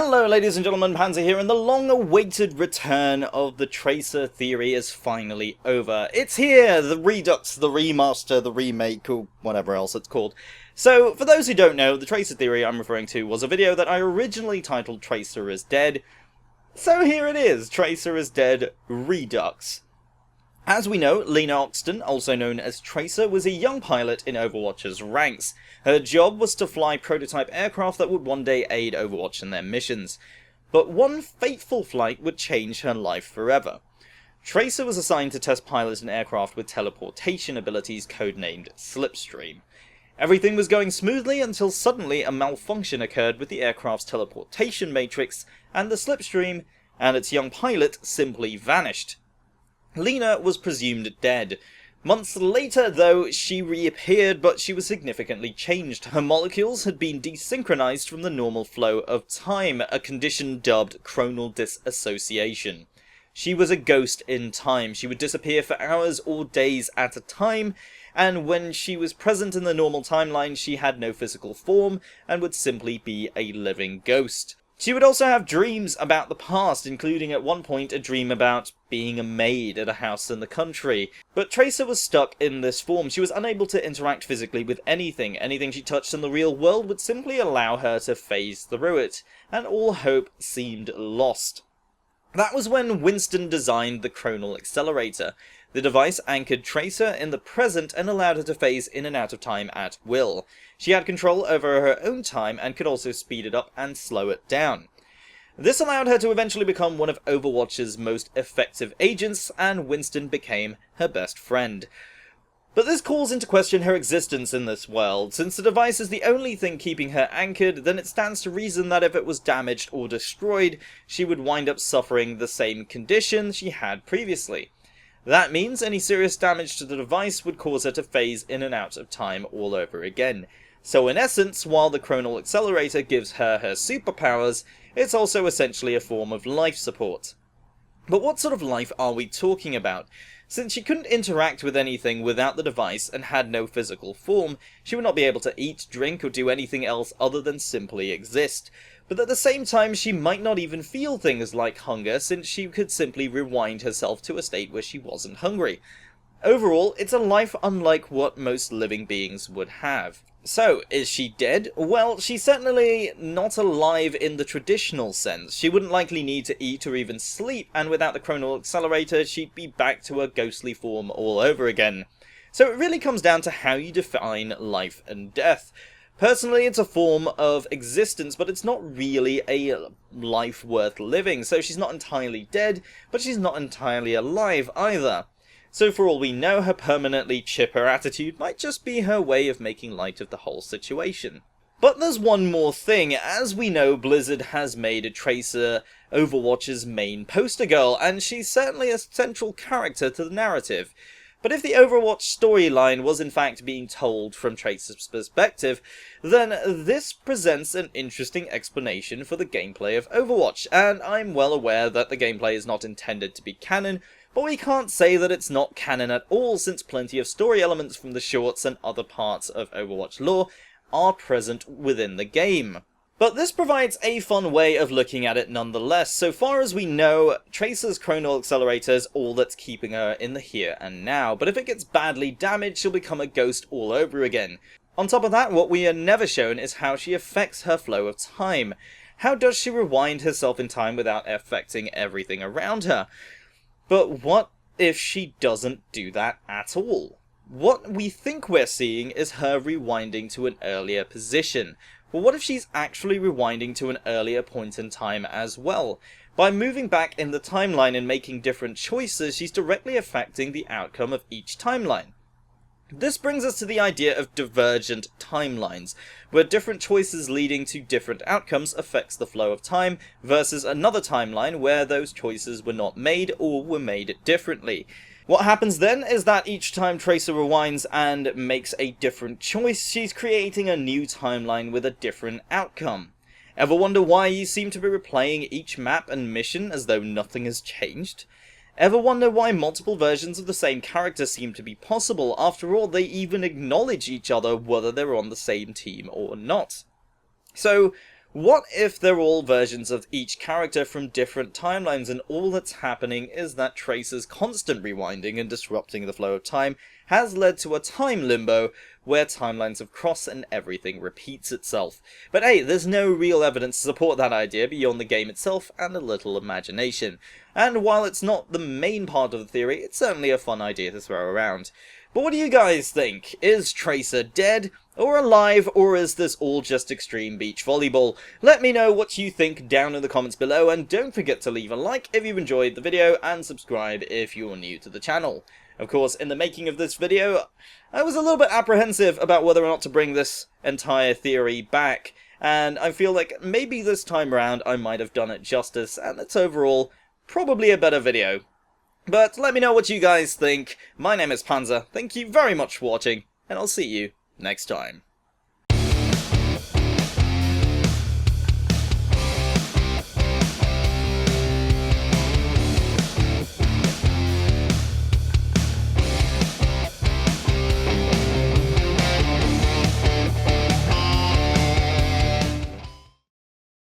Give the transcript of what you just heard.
Hello ladies and gentlemen, Panzer here, and the long-awaited return of the Tracer theory is finally over. It's here! The Redux, the remaster, the remake, or whatever else it's called. So, for those who don't know, the Tracer theory I'm referring to was a video that I originally titled Tracer is Dead. So here it is, Tracer is Dead Redux. As we know, Lena Oxton, also known as Tracer, was a young pilot in Overwatch's ranks. Her job was to fly prototype aircraft that would one day aid Overwatch in their missions. But one fateful flight would change her life forever. Tracer was assigned to test pilot an aircraft with teleportation abilities codenamed Slipstream. Everything was going smoothly until suddenly a malfunction occurred with the aircraft's teleportation matrix, and the Slipstream and its young pilot simply vanished. Lena was presumed dead. Months later, though, she reappeared, but she was significantly changed. Her molecules had been desynchronized from the normal flow of time, a condition dubbed chronal disassociation. She was a ghost in time. She would disappear for hours or days at a time, and when she was present in the normal timeline, she had no physical form and would simply be a living ghost. She would also have dreams about the past, including at one point a dream about being a maid at a house in the country. But Tracer was stuck in this form. She was unable to interact physically with anything. Anything she touched in the real world would simply allow her to phase through it, and all hope seemed lost. That was when Winston designed the Chronal Accelerator. The device anchored Tracer in the present and allowed her to phase in and out of time at will. She had control over her own time and could also speed it up and slow it down. This allowed her to eventually become one of Overwatch's most effective agents, and Winston became her best friend. But this calls into question her existence in this world. Since the device is the only thing keeping her anchored, then it stands to reason that if it was damaged or destroyed, she would wind up suffering the same condition she had previously. That means any serious damage to the device would cause her to phase in and out of time all over again. So in essence, while the Chronal Accelerator gives her her superpowers, it's also essentially a form of life support. But what sort of life are we talking about? Since she couldn't interact with anything without the device and had no physical form, she would not be able to eat, drink, or do anything else other than simply exist. But at the same time, she might not even feel things like hunger, since she could simply rewind herself to a state where she wasn't hungry. Overall, it's a life unlike what most living beings would have. So, is she dead? Well, she's certainly not alive in the traditional sense. She wouldn't likely need to eat or even sleep, and without the Chronal Accelerator, she'd be back to her ghostly form all over again. So it really comes down to how you define life and death. Personally, it's a form of existence, but it's not really a life worth living, so she's not entirely dead, but she's not entirely alive either. So for all we know, her permanently chipper attitude might just be her way of making light of the whole situation. But there's one more thing. As we know, Blizzard has made Tracer Overwatch's main poster girl, and she's certainly a central character to the narrative. But if the Overwatch storyline was in fact being told from Tracer's perspective, then this presents an interesting explanation for the gameplay of Overwatch, and I'm well aware that the gameplay is not intended to be canon, but we can't say that it's not canon at all, since plenty of story elements from the shorts and other parts of Overwatch lore are present within the game. But this provides a fun way of looking at it nonetheless. So far as we know, Tracer's Chronal Accelerator is all that's keeping her in the here and now, but if it gets badly damaged, she'll become a ghost all over again. On top of that, what we are never shown is how she affects her flow of time. How does she rewind herself in time without affecting everything around her? But what if she doesn't do that at all? What we think we're seeing is her rewinding to an earlier position. Well, what if she's actually rewinding to an earlier point in time as well? By moving back in the timeline and making different choices, she's directly affecting the outcome of each timeline. This brings us to the idea of Divergent Timelines, where different choices leading to different outcomes affects the flow of time, versus another timeline where those choices were not made or were made differently. What happens then is that each time Tracer rewinds and makes a different choice, she's creating a new timeline with a different outcome. Ever wonder why you seem to be replaying each map and mission as though nothing has changed? Ever wonder why multiple versions of the same character seem to be possible? After all, they even acknowledge each other whether they're on the same team or not. So, What if they're all versions of each character from different timelines, and all that's happening is that Tracer's constant rewinding and disrupting the flow of time has led to a time limbo where timelines have crossed and everything repeats itself. But hey, there's no real evidence to support that idea beyond the game itself and a little imagination. And while it's not the main part of the theory, it's certainly a fun idea to throw around. But what do you guys think? Is Tracer dead, or alive, or is this all just extreme beach volleyball? Let me know what you think down in the comments below, and don't forget to leave a like if you've enjoyed the video, and subscribe if you're new to the channel. Of course, in the making of this video, I was a little bit apprehensive about whether or not to bring this entire theory back, and I feel like maybe this time around I might have done it justice, and it's overall probably a better video. But let me know what you guys think. My name is Panzer, thank you very much for watching, and I'll see you next time.